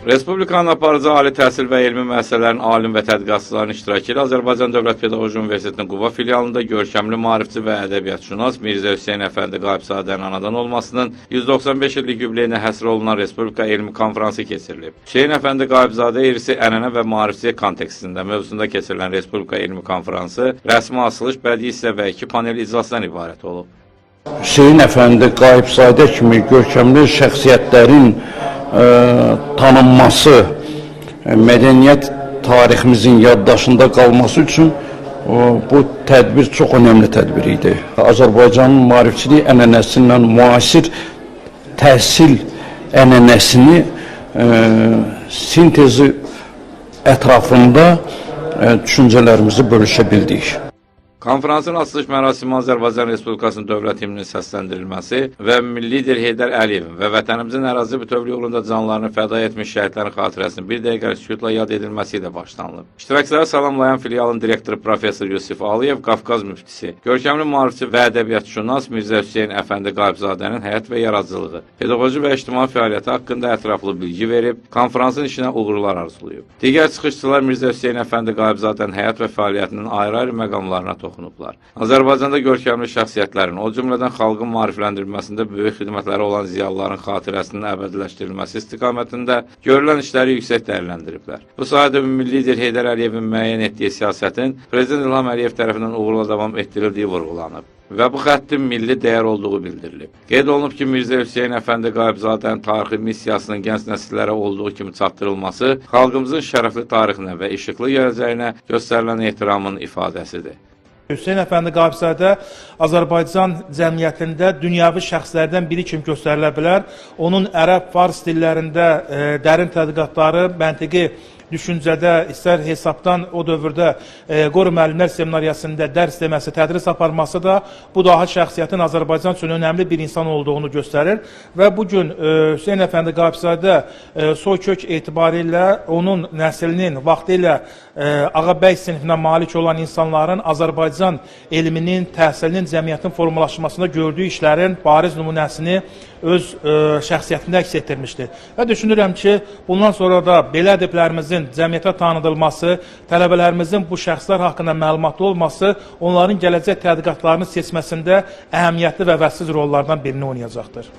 Respublikanın aparıcı ali təhsil və elmi müəssisələrin alim və tədqiqatçıların iştirakı ilə Azərbaycan Dövlət Pedaqoji Universitetinin Quba filialında görkəmli maarifçi və ədəbiyyatşünas Mirzə Hüseyn Əfəndi Qayıbzadənin anadan olmasının 195 illik yubileyinə həsr olunan Respublika Elmi Konfransı keçirilib. Hüseyn Əfəndi Qayıbzadə irsi ənənə və maarifçi kontekstində mövzusunda keçirilən Respublika Elmi Konfransı rəsmi açılış, bədii hissə və 2 panel iclasdan ibarət olub. Hüseyn Əfəndi Qayıbzadə kimi görkəmli şəxsiyyətlərin tanınması, mədəniyyət tariximizin yaddaşında qalması üçün bu tədbir çox önəmli tədbir idi. Azərbaycanın maarifçilik ənənəsindən müasir təhsil ənənəsini sintezi ətrafında düşüncələrimizi bölüşə bildik. Konferansın açılış mərasimi Azərbaycan Respublikasının dövlət himninin səsləndirilməsi və milli lider Heydər Əliyevin və vətənimizin ərazi bütövlüyü uğrunda canlarını fəda etmiş şəhidlərin xatirəsinin bir dəqiqə sükutla yad edilməsi ilə başlanılıb. İştirakçıları salamlayan filialın direktoru Professor Yusif Aliyev, Qafqaz müftisi, görkəmli maarifçi və ədəbiyyatşünas Mirzə Hüseyn Əfəndi Qayıbzadənin həyat və yaradıcılığı, pedaqoji və ictimai fəaliyyəti haqqında ətraflı bilgi verib, konferansın işinə uğurlar arzulayıb. Digər çıxışçılar Mirzə Hüseyn Əfəndi Qayıbzadənin həyat və fəaliyyətinin ayrı-ayrı məqamlarına toxunublar. Azərbaycanda görkəmli şəxsiyyətlərin, o cümlədən xalqın maarifləndirilməsində böyük xidmətləri olan ziyalıların xatirəsinin əbədiləşdirilməsi istiqamətində görülən işləri yüksək dəyərləndiriblər. Bu sahədə milli lider Heydər Əliyevin müəyyən etdiyi siyasətin Prezident İlham Əliyev tərəfindən uğurla davam etdirildiyi vurğulanıb və bu xəttin milli dəyər olduğu bildirilib. Qeyd olunub ki, Mirzə Hüseyn Əfəndi Qayıbzadənin tarixi missiyasının gənc nəsillərə olduğu kimi çatdırılması xalqımızın şərəfli tarixinə və işıqlı gələcəyinə göstərilən ehtiramın ifadəsidir. Hüseyn Əfəndi Qayıbzadə Azərbaycan cəmiyyətində dünyəvi şəxslərdən biri kimi göstərilə bilər. Onun ərəb, fars dillərində dərin tədqiqatları, məntiqi düşüncədə, istər hesabdan o dövrdə Qoru müəllimlər seminariyasında dərs deməsi, tədris aparması da bu daha şəxsiyyətin Azərbaycan üçün önəmli bir insan olduğunu göstərir. Və bugün Hüseyn Əfəndi Qayıbzadə soykök etibarilə onun nəslinin vaxtilə Ağabəy sinifinə malik olan insanların Azərbaycan elminin, təhsilinin, cəmiyyətin formalaşmasında gördüyü işlərin bariz nümunəsini öz şəxsiyyətində əks etdirmişdir. Və düşünürəm ki, bundan sonra da belə ədəblərimizin cəmiyyətə tanıdılması, tələbələrimizin bu şəxslər haqqında məlumatlı olması, onların gələcək tədqiqatlarını seçməsində əhəmiyyətli və vəssiz rollardan birini oynayacaqdır.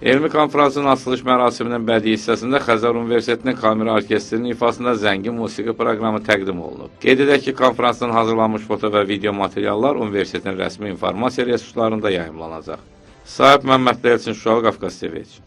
Elmi konferansın açılış mərasiminin bədii hissəsində Xəzər Universitetinin Kamera Orkestrinin ifasında zəngin musiqi proqramı təqdim olunub. Qeyd edək ki, konferansdan hazırlanmış foto və video materiallar universitetin rəsmi informasiya resurslarında yayımlanacaq. Sahib Məmmədli üçün Şual Qafqaz TV üçün.